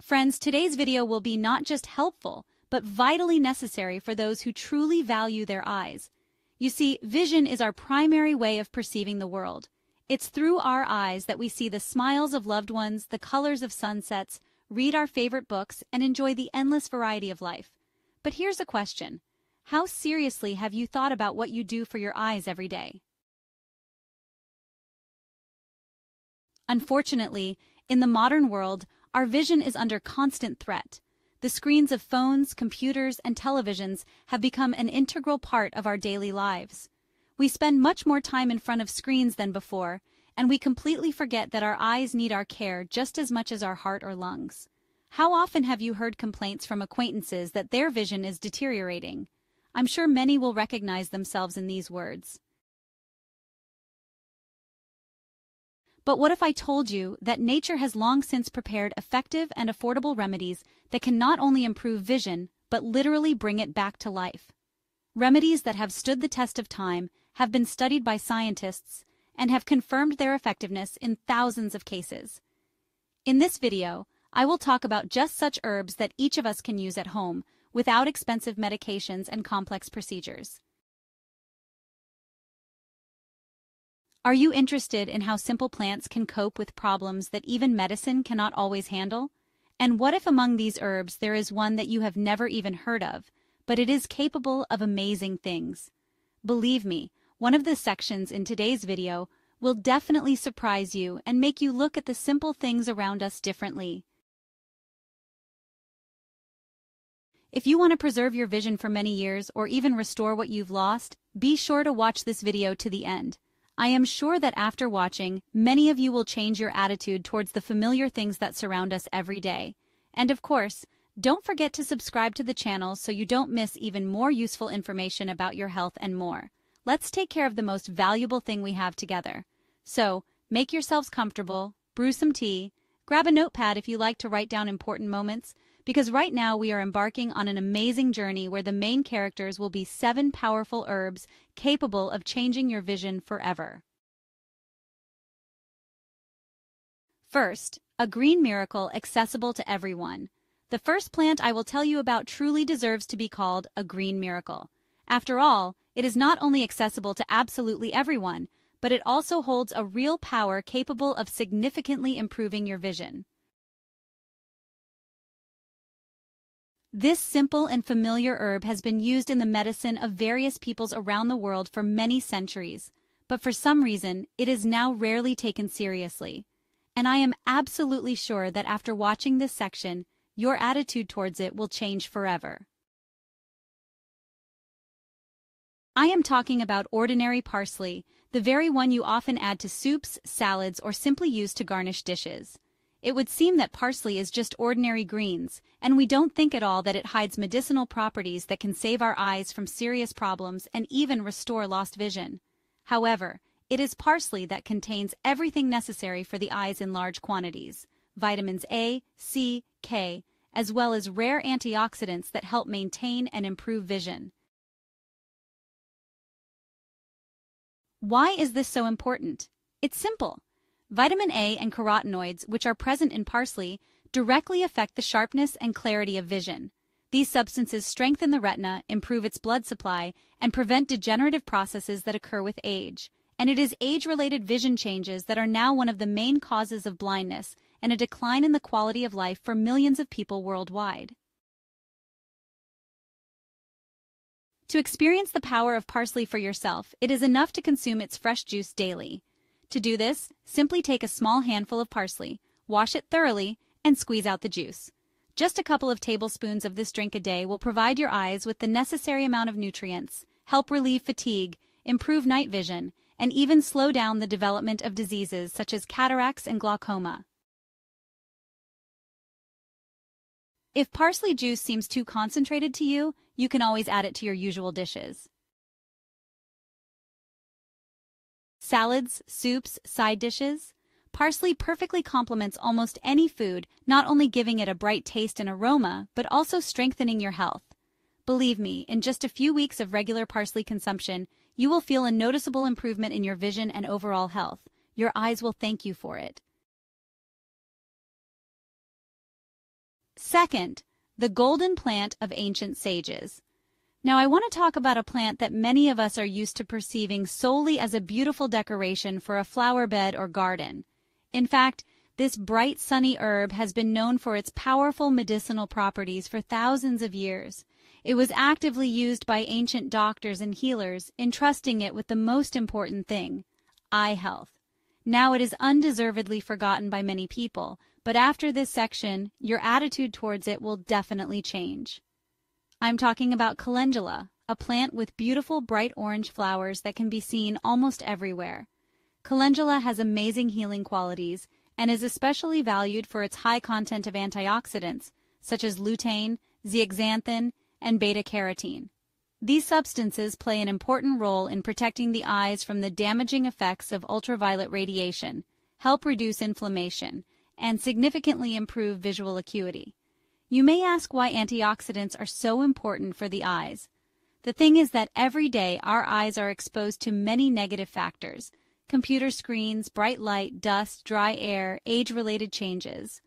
Friends, today's video will be not just helpful, but vitally necessary for those who truly value their eyes. You see, vision is our primary way of perceiving the world. It's through our eyes that we see the smiles of loved ones, the colors of sunsets, read our favorite books, and enjoy the endless variety of life. But here's a question. How seriously have you thought about what you do for your eyes every day? Unfortunately, in the modern world, our vision is under constant threat. The screens of phones, computers, and televisions have become an integral part of our daily lives. We spend much more time in front of screens than before, and we completely forget that our eyes need our care just as much as our heart or lungs. How often have you heard complaints from acquaintances that their vision is deteriorating? I'm sure many will recognize themselves in these words. But what if I told you that nature has long since prepared effective and affordable remedies that can not only improve vision, but literally bring it back to life? Remedies that have stood the test of time, have been studied by scientists, and have confirmed their effectiveness in thousands of cases. In this video, I will talk about just such herbs that each of us can use at home, without expensive medications and complex procedures. Are you interested in how simple plants can cope with problems that even medicine cannot always handle? And what if among these herbs there is one that you have never even heard of, but it is capable of amazing things? Believe me, one of the sections in today's video will definitely surprise you and make you look at the simple things around us differently. If you want to preserve your vision for many years or even restore what you've lost, be sure to watch this video to the end. I am sure that after watching, many of you will change your attitude towards the familiar things that surround us every day. And of course, don't forget to subscribe to the channel so you don't miss even more useful information about your health and more. Let's take care of the most valuable thing we have together. So, make yourselves comfortable, brew some tea, grab a notepad if you like to write down important moments, because right now we are embarking on an amazing journey where the main characters will be 7 powerful herbs capable of changing your vision forever. First, a green miracle accessible to everyone. The first plant I will tell you about truly deserves to be called a green miracle. After all, it is not only accessible to absolutely everyone, but it also holds a real power capable of significantly improving your vision. This simple and familiar herb has been used in the medicine of various peoples around the world for many centuries, but for some reason, it is now rarely taken seriously. And I am absolutely sure that after watching this section, your attitude towards it will change forever. I am talking about ordinary parsley, the very one you often add to soups, salads, or simply use to garnish dishes. It would seem that parsley is just ordinary greens, and we don't think at all that it hides medicinal properties that can save our eyes from serious problems and even restore lost vision. However, it is parsley that contains everything necessary for the eyes in large quantities: vitamins A, C, K, as well as rare antioxidants that help maintain and improve vision. Why is this so important? It's simple. Vitamin A and carotenoids, which are present in parsley, directly affect the sharpness and clarity of vision. These substances strengthen the retina, improve its blood supply, and prevent degenerative processes that occur with age. And it is age-related vision changes that are now one of the main causes of blindness and a decline in the quality of life for millions of people worldwide. To experience the power of parsley for yourself, it is enough to consume its fresh juice daily. To do this, simply take a small handful of parsley, wash it thoroughly, and squeeze out the juice. Just a couple of tablespoons of this drink a day will provide your eyes with the necessary amount of nutrients, help relieve fatigue, improve night vision, and even slow down the development of diseases such as cataracts and glaucoma. If parsley juice seems too concentrated to you, you can always add it to your usual dishes. Salads, soups, side dishes. Parsley perfectly complements almost any food, not only giving it a bright taste and aroma, but also strengthening your health. Believe me, in just a few weeks of regular parsley consumption, you will feel a noticeable improvement in your vision and overall health. Your eyes will thank you for it. Second, the golden plant of ancient sages. Now I want to talk about a plant that many of us are used to perceiving solely as a beautiful decoration for a flower bed or garden. In fact, this bright sunny herb has been known for its powerful medicinal properties for thousands of years. It was actively used by ancient doctors and healers, entrusting it with the most important thing, eye health. Now it is undeservedly forgotten by many people, but after this section, your attitude towards it will definitely change. I'm talking about calendula, a plant with beautiful bright orange flowers that can be seen almost everywhere. Calendula has amazing healing qualities and is especially valued for its high content of antioxidants, such as lutein, zeaxanthin, and beta-carotene. These substances play an important role in protecting the eyes from the damaging effects of ultraviolet radiation, help reduce inflammation, and significantly improve visual acuity. You may ask why antioxidants are so important for the eyes. The thing is that every day our eyes are exposed to many negative factors: computer screens, bright light, dust, dry air, age-related changes.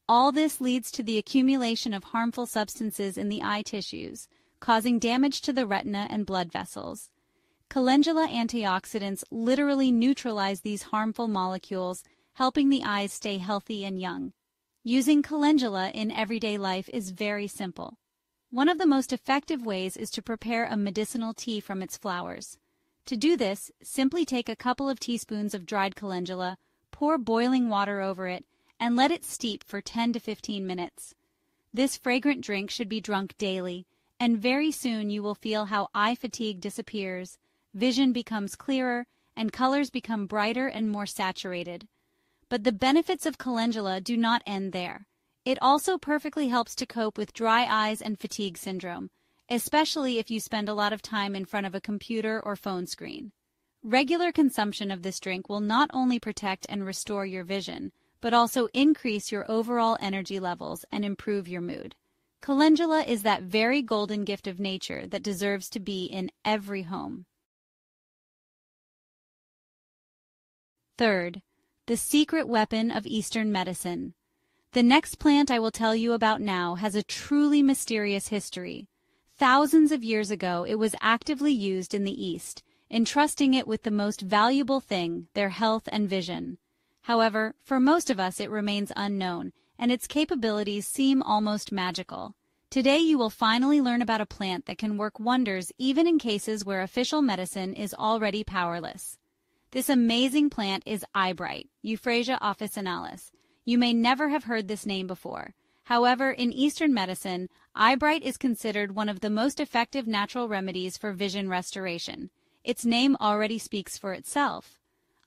All this leads to the accumulation of harmful substances in the eye tissues, causing damage to the retina and blood vessels. Calendula antioxidants literally neutralize these harmful molecules, helping the eyes stay healthy and young. Using calendula in everyday life is very simple. One of the most effective ways is to prepare a medicinal tea from its flowers. To do this, simply take a couple of teaspoons of dried calendula, pour boiling water over it, and let it steep for 10 to 15 minutes. This fragrant drink should be drunk daily, and very soon you will feel how eye fatigue disappears, vision becomes clearer, and colors become brighter and more saturated. But the benefits of calendula do not end there. It also perfectly helps to cope with dry eyes and fatigue syndrome, especially if you spend a lot of time in front of a computer or phone screen. Regular consumption of this drink will not only protect and restore your vision, but also increase your overall energy levels and improve your mood. Calendula is that very golden gift of nature that deserves to be in every home. Third, the secret weapon of Eastern medicine. The next plant I will tell you about now has a truly mysterious history. Thousands of years ago, it was actively used in the East, entrusting it with the most valuable thing, their health and vision. However, for most of us it remains unknown, and its capabilities seem almost magical. Today you will finally learn about a plant that can work wonders even in cases where official medicine is already powerless. This amazing plant is eyebright, Euphrasia officinalis. You may never have heard this name before. However, in Eastern medicine, eyebright is considered one of the most effective natural remedies for vision restoration. Its name already speaks for itself.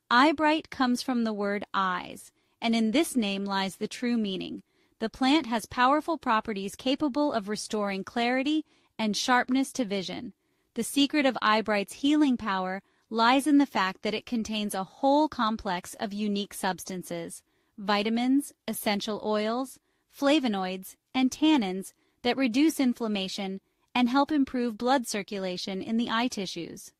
Eyebright comes from the word eyes, and in this name lies the true meaning. The plant has powerful properties capable of restoring clarity and sharpness to vision. The secret of eyebright's healing power lies in the fact that it contains a whole complex of unique substances, vitamins, essential oils, flavonoids, and tannins that reduce inflammation and help improve blood circulation in the eye tissues.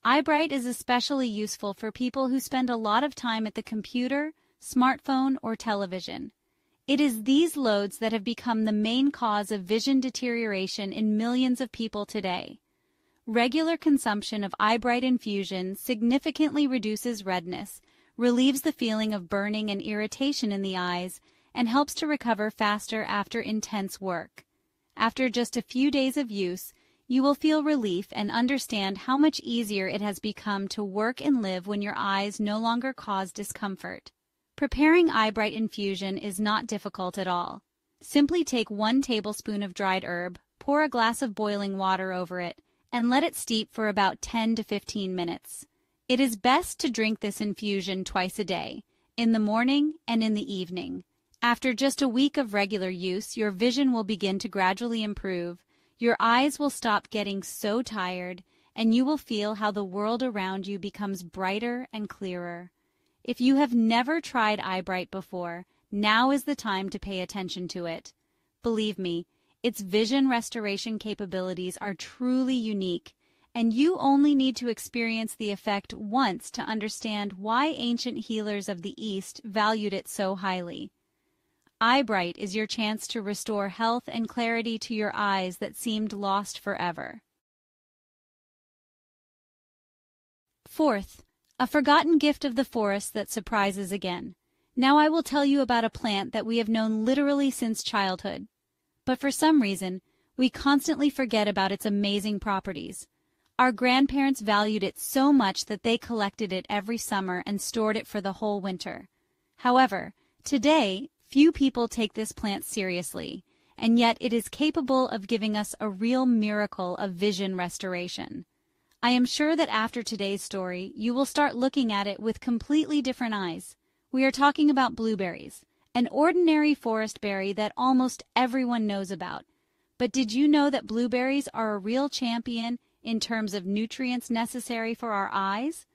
Eyebright is especially useful for people who spend a lot of time at the computer, smartphone, or television. It is these loads that have become the main cause of vision deterioration in millions of people today. Regular consumption of eyebright infusion significantly reduces redness, relieves the feeling of burning and irritation in the eyes, and helps to recover faster after intense work. After just a few days of use, you will feel relief and understand how much easier it has become to work and live when your eyes no longer cause discomfort. Preparing eyebright infusion is not difficult at all. Simply take 1 tablespoon of dried herb, pour a glass of boiling water over it, and let it steep for about 10 to 15 minutes. It is best to drink this infusion twice a day, in the morning and in the evening. After just a week of regular use, your vision will begin to gradually improve. Your eyes will stop getting so tired, and you will feel how the world around you becomes brighter and clearer. If you have never tried eyebright before, now is the time to pay attention to it. Believe me, its vision restoration capabilities are truly unique, and you only need to experience the effect once to understand why ancient healers of the East valued it so highly. Eye Bright is your chance to restore health and clarity to your eyes that seemed lost forever. Fourth, a forgotten gift of the forest that surprises again. Now I will tell you about a plant that we have known literally since childhood. But for some reason, we constantly forget about its amazing properties. Our grandparents valued it so much that they collected it every summer and stored it for the whole winter. However, today, few people take this plant seriously, and yet it is capable of giving us a real miracle of vision restoration. I am sure that after today's story, you will start looking at it with completely different eyes. We are talking about blueberries, an ordinary forest berry that almost everyone knows about. But did you know that blueberries are a real champion in terms of nutrients necessary for our eyes?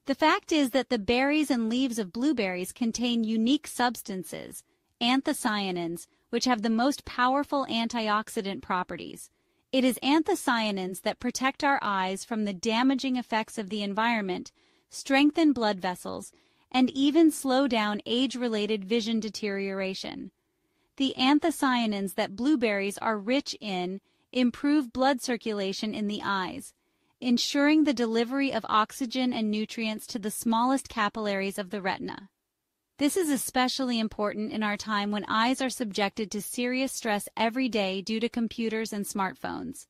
The fact is that the berries and leaves of blueberries contain unique substances, anthocyanins, which have the most powerful antioxidant properties. It is anthocyanins that protect our eyes from the damaging effects of the environment, strengthen blood vessels, and even slow down age-related vision deterioration. The anthocyanins that blueberries are rich in improve blood circulation in the eyes, ensuring the delivery of oxygen and nutrients to the smallest capillaries of the retina. This is especially important in our time when eyes are subjected to serious stress every day due to computers and smartphones.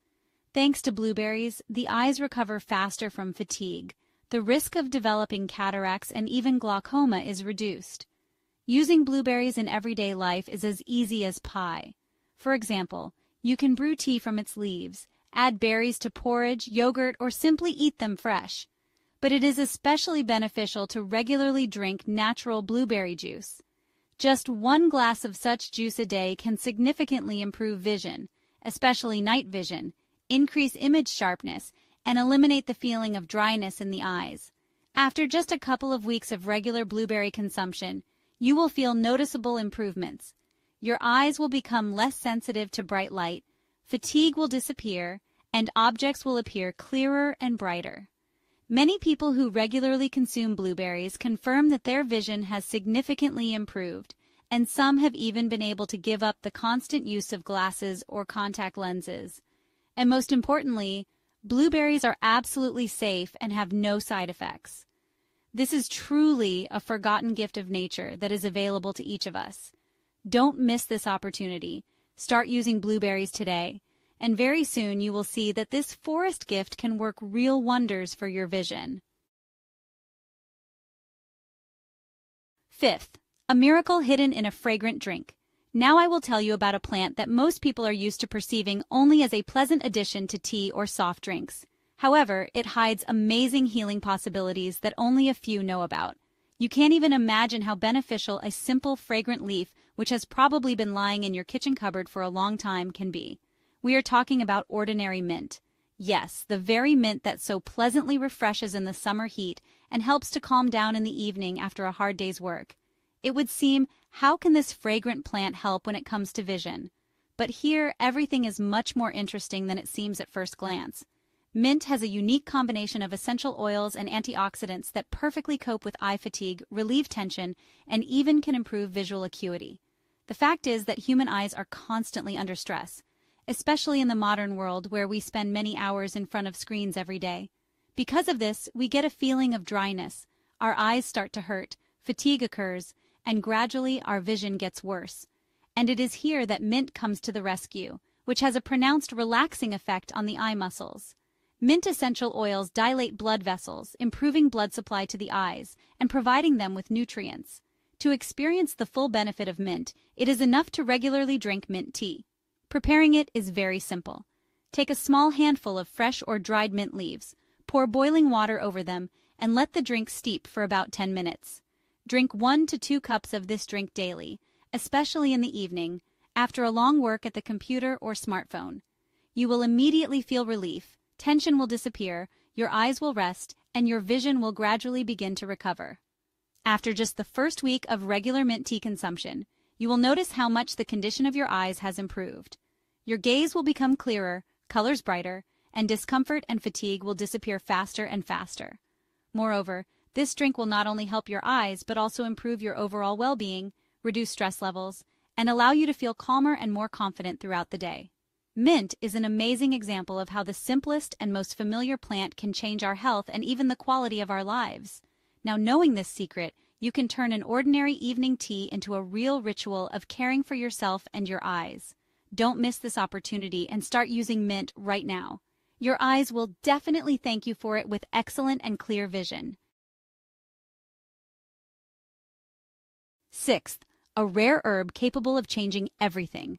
Thanks to blueberries, the eyes recover faster from fatigue. The risk of developing cataracts and even glaucoma is reduced. Using blueberries in everyday life is as easy as pie. For example, you can brew tea from its leaves, add berries to porridge, yogurt, or simply eat them fresh. But it is especially beneficial to regularly drink natural blueberry juice. Just 1 glass of such juice a day can significantly improve vision, especially night vision, increase image sharpness, and eliminate the feeling of dryness in the eyes. After just a couple of weeks of regular blueberry consumption, you will feel noticeable improvements. Your eyes will become less sensitive to bright light, fatigue will disappear, and objects will appear clearer and brighter. Many people who regularly consume blueberries confirm that their vision has significantly improved, and some have even been able to give up the constant use of glasses or contact lenses. And most importantly, blueberries are absolutely safe and have no side effects. This is truly a forgotten gift of nature that is available to each of us. Don't miss this opportunity. Start using blueberries today, and very soon you will see that this forest gift can work real wonders for your vision. Fifth, a miracle hidden in a fragrant drink. Now I will tell you about a plant that most people are used to perceiving only as a pleasant addition to tea or soft drinks. However, it hides amazing healing possibilities that only a few know about. You can't even imagine how beneficial a simple, fragrant leaf, which has probably been lying in your kitchen cupboard for a long time, can be. We are talking about ordinary mint. Yes, the very mint that so pleasantly refreshes in the summer heat and helps to calm down in the evening after a hard day's work. It would seem, how can this fragrant plant help when it comes to vision? But here, everything is much more interesting than it seems at first glance. Mint has a unique combination of essential oils and antioxidants that perfectly cope with eye fatigue, relieve tension, and even can improve visual acuity. The fact is that human eyes are constantly under stress, especially in the modern world where we spend many hours in front of screens every day. Because of this, we get a feeling of dryness, our eyes start to hurt, fatigue occurs, and gradually our vision gets worse. And it is here that mint comes to the rescue, which has a pronounced relaxing effect on the eye muscles. Mint essential oils dilate blood vessels, improving blood supply to the eyes and providing them with nutrients. To experience the full benefit of mint, it is enough to regularly drink mint tea. Preparing it is very simple. Take a small handful of fresh or dried mint leaves, pour boiling water over them, and let the drink steep for about 10 minutes. Drink 1 to 2 cups of this drink daily, especially in the evening, after a long work at the computer or smartphone. You will immediately feel relief, tension will disappear, your eyes will rest, and your vision will gradually begin to recover. After just the first week of regular mint tea consumption, you will notice how much the condition of your eyes has improved. Your gaze will become clearer, colors brighter, and discomfort and fatigue will disappear faster and faster. Moreover, this drink will not only help your eyes but also improve your overall well-being, reduce stress levels, and allow you to feel calmer and more confident throughout the day. Mint is an amazing example of how the simplest and most familiar plant can change our health and even the quality of our lives. Now, knowing this secret, you can turn an ordinary evening tea into a real ritual of caring for yourself and your eyes. Don't miss this opportunity and start using mint right now. Your eyes will definitely thank you for it with excellent and clear vision. Sixth, a rare herb capable of changing everything.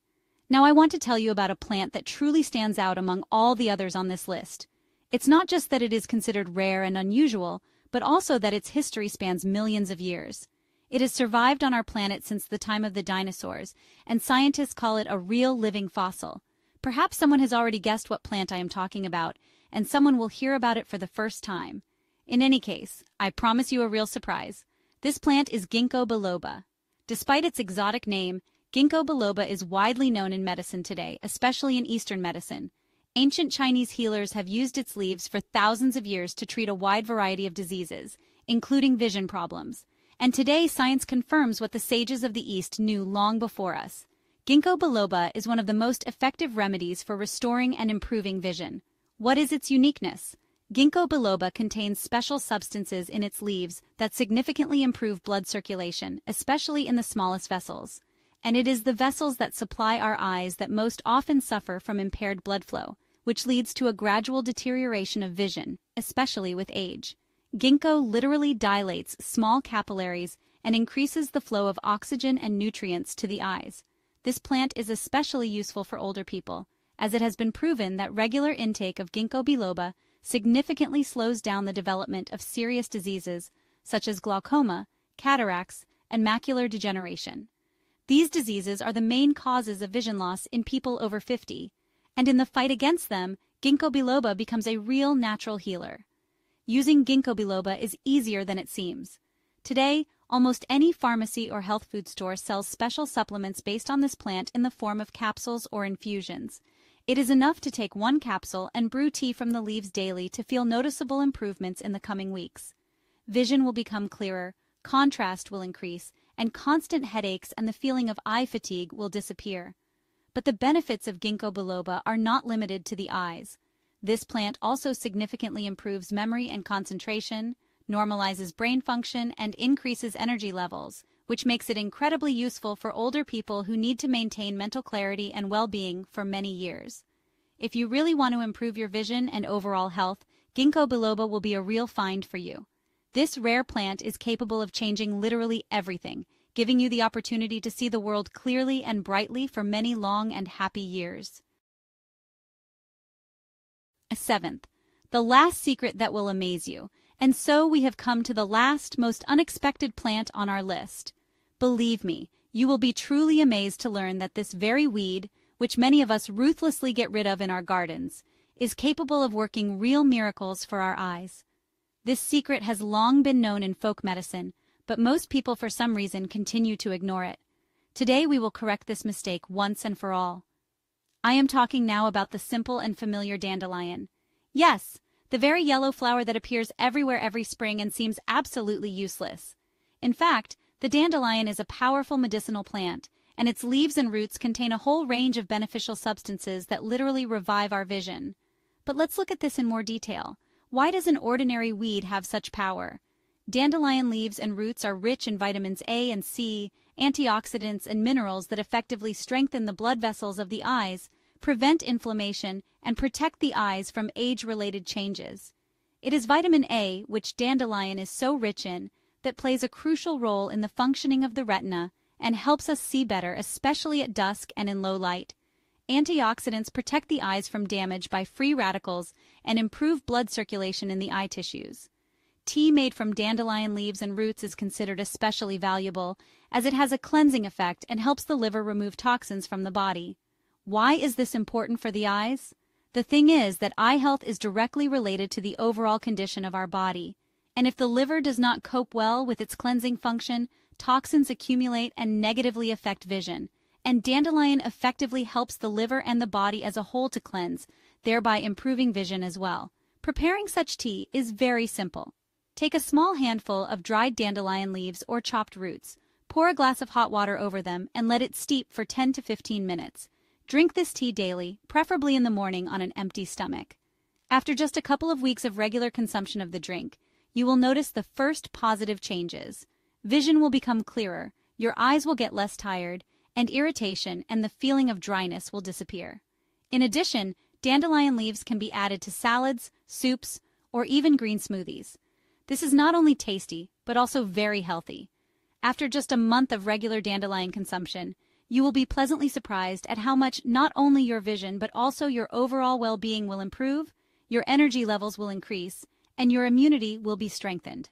Now I want to tell you about a plant that truly stands out among all the others on this list. It's not just that it is considered rare and unusual, but also that its history spans millions of years. It has survived on our planet since the time of the dinosaurs, and scientists call it a real living fossil. Perhaps someone has already guessed what plant I am talking about, and someone will hear about it for the first time. In any case, I promise you a real surprise. This plant is Ginkgo biloba. Despite its exotic name, Ginkgo biloba is widely known in medicine today, especially in Eastern medicine. Ancient Chinese healers have used its leaves for thousands of years to treat a wide variety of diseases, including vision problems. And today, science confirms what the sages of the East knew long before us. Ginkgo biloba is one of the most effective remedies for restoring and improving vision. What is its uniqueness? Ginkgo biloba contains special substances in its leaves that significantly improve blood circulation, especially in the smallest vessels. And it is the vessels that supply our eyes that most often suffer from impaired blood flow, which leads to a gradual deterioration of vision, especially with age. Ginkgo literally dilates small capillaries and increases the flow of oxygen and nutrients to the eyes. This plant is especially useful for older people, as it has been proven that regular intake of Ginkgo biloba significantly slows down the development of serious diseases such as glaucoma, cataracts, and macular degeneration. These diseases are the main causes of vision loss in people over 50, and in the fight against them, Ginkgo biloba becomes a real natural healer. Using Ginkgo biloba is easier than it seems. Today, almost any pharmacy or health food store sells special supplements based on this plant in the form of capsules or infusions. It is enough to take one capsule and brew tea from the leaves daily to feel noticeable improvements in the coming weeks. Vision will become clearer, contrast will increase, and constant headaches and the feeling of eye fatigue will disappear. But the benefits of Ginkgo biloba are not limited to the eyes. This plant also significantly improves memory and concentration, normalizes brain function, and increases energy levels, which makes it incredibly useful for older people who need to maintain mental clarity and well-being for many years. If you really want to improve your vision and overall health, Ginkgo biloba will be a real find for you. This rare plant is capable of changing literally everything, giving you the opportunity to see the world clearly and brightly for many long and happy years. Seventh, the last secret that will amaze you. And so we have come to the last, most unexpected plant on our list. Believe me, you will be truly amazed to learn that this very weed, which many of us ruthlessly get rid of in our gardens, is capable of working real miracles for our eyes. This secret has long been known in folk medicine, but most people for some reason continue to ignore it. Today we will correct this mistake once and for all. I am talking now about the simple and familiar dandelion. Yes, the very yellow flower that appears everywhere every spring and seems absolutely useless. In fact, the dandelion is a powerful medicinal plant, and its leaves and roots contain a whole range of beneficial substances that literally revive our vision. But let's look at this in more detail. Why does an ordinary weed have such power? Dandelion leaves and roots are rich in vitamins A and C, antioxidants, and minerals that effectively strengthen the blood vessels of the eyes, prevent inflammation, and protect the eyes from age-related changes. It is vitamin A, which dandelion is so rich in, that plays a crucial role in the functioning of the retina and helps us see better, especially at dusk and in low light. Antioxidants protect the eyes from damage by free radicals and improve blood circulation in the eye tissues. Tea made from dandelion leaves and roots is considered especially valuable, as it has a cleansing effect and helps the liver remove toxins from the body. Why is this important for the eyes? The thing is that eye health is directly related to the overall condition of our body, and if the liver does not cope well with its cleansing function, toxins accumulate and negatively affect vision. And dandelion effectively helps the liver and the body as a whole to cleanse, thereby improving vision as well. Preparing such tea is very simple. Take a small handful of dried dandelion leaves or chopped roots, Pour a glass of hot water over them and let it steep for 10 to 15 minutes. Drink this tea daily, preferably in the morning on an empty stomach. After just a couple of weeks of regular consumption of the drink, you will notice the first positive changes. Vision will become clearer, your eyes will get less tired, and irritation and the feeling of dryness will disappear. In addition, dandelion leaves can be added to salads, soups, or even green smoothies. This is not only tasty, but also very healthy. After just a month of regular dandelion consumption, you will be pleasantly surprised at how much not only your vision but also your overall well-being will improve, your energy levels will increase, and your immunity will be strengthened.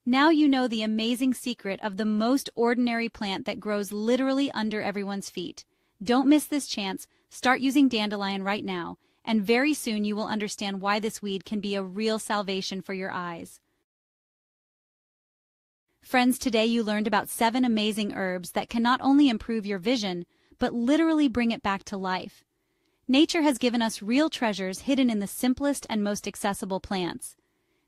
Now you know the amazing secret of the most ordinary plant that grows literally under everyone's feet. Don't miss this chance. Start using dandelion right now, and very soon you will understand why this weed can be a real salvation for your eyes. Friends, today you learned about 7 amazing herbs that can not only improve your vision, but literally bring it back to life. Nature has given us real treasures hidden in the simplest and most accessible plants.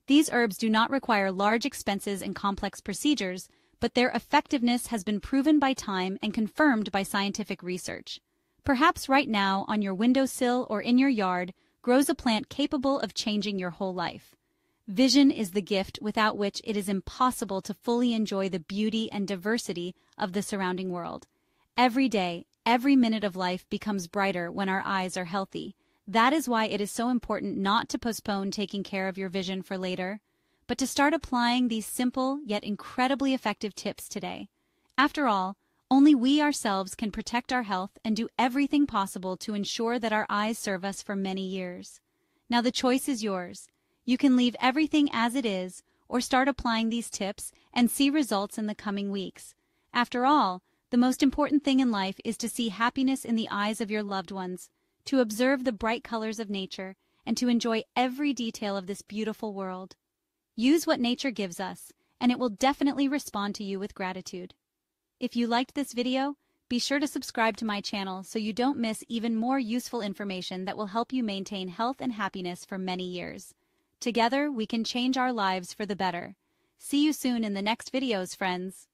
These herbs do not require large expenses and complex procedures, but their effectiveness has been proven by time and confirmed by scientific research. Perhaps right now, on your windowsill or in your yard, grows a plant capable of changing your whole life. Vision is the gift without which it is impossible to fully enjoy the beauty and diversity of the surrounding world. Every day, every minute of life becomes brighter when our eyes are healthy. That is why it is so important not to postpone taking care of your vision for later, but to start applying these simple yet incredibly effective tips today. After all, only we ourselves can protect our health and do everything possible to ensure that our eyes serve us for many years. Now the choice is yours. You can leave everything as it is or start applying these tips and see results in the coming weeks. After all, the most important thing in life is to see happiness in the eyes of your loved ones, to observe the bright colors of nature, and to enjoy every detail of this beautiful world. Use what nature gives us, and it will definitely respond to you with gratitude. If you liked this video, be sure to subscribe to my channel so you don't miss even more useful information that will help you maintain health and happiness for many years. Together, we can change our lives for the better. See you soon in the next videos, friends.